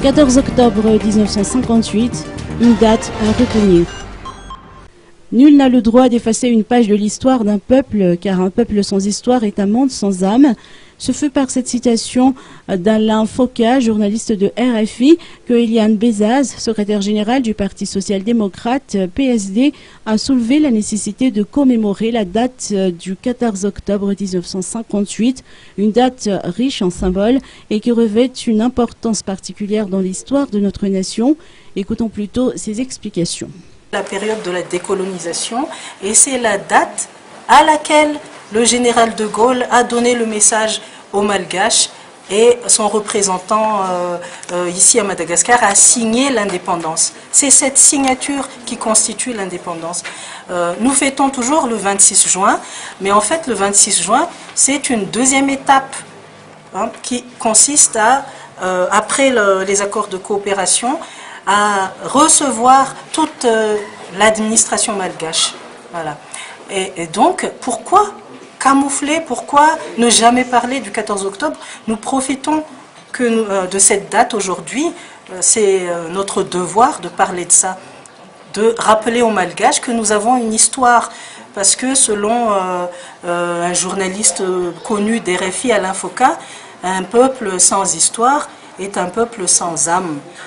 14 octobre 1958, une date à retenir. Nul n'a le droit d'effacer une page de l'histoire d'un peuple, car un peuple sans histoire est un monde sans âme. Ce fut par cette citation d'Alain Foka, journaliste de RFI, que Eliane Bezaz, secrétaire générale du Parti social-démocrate PSD, a soulevé la nécessité de commémorer la date du 14 octobre 1958, une date riche en symboles et qui revêt une importance particulière dans l'histoire de notre nation. Écoutons plutôt ses explications. La période de la décolonisation, et c'est la date à laquelle le général de Gaulle a donné le message aux Malgaches et son représentant ici à Madagascar a signé l'indépendance. C'est cette signature qui constitue l'indépendance. Nous fêtons toujours le 26 juin, mais en fait le 26 juin, c'est une deuxième étape qui consiste à, après les accords de coopération, à recevoir toute l'administration malgache. Voilà. Et donc, pourquoi camoufler, pourquoi ne jamais parler du 14 octobre? Nous profitons de cette date aujourd'hui, c'est notre devoir de parler de ça, de rappeler aux Malgaches que nous avons une histoire, parce que selon un journaliste connu d'RFI, Alain Foka, un peuple sans histoire est un peuple sans âme.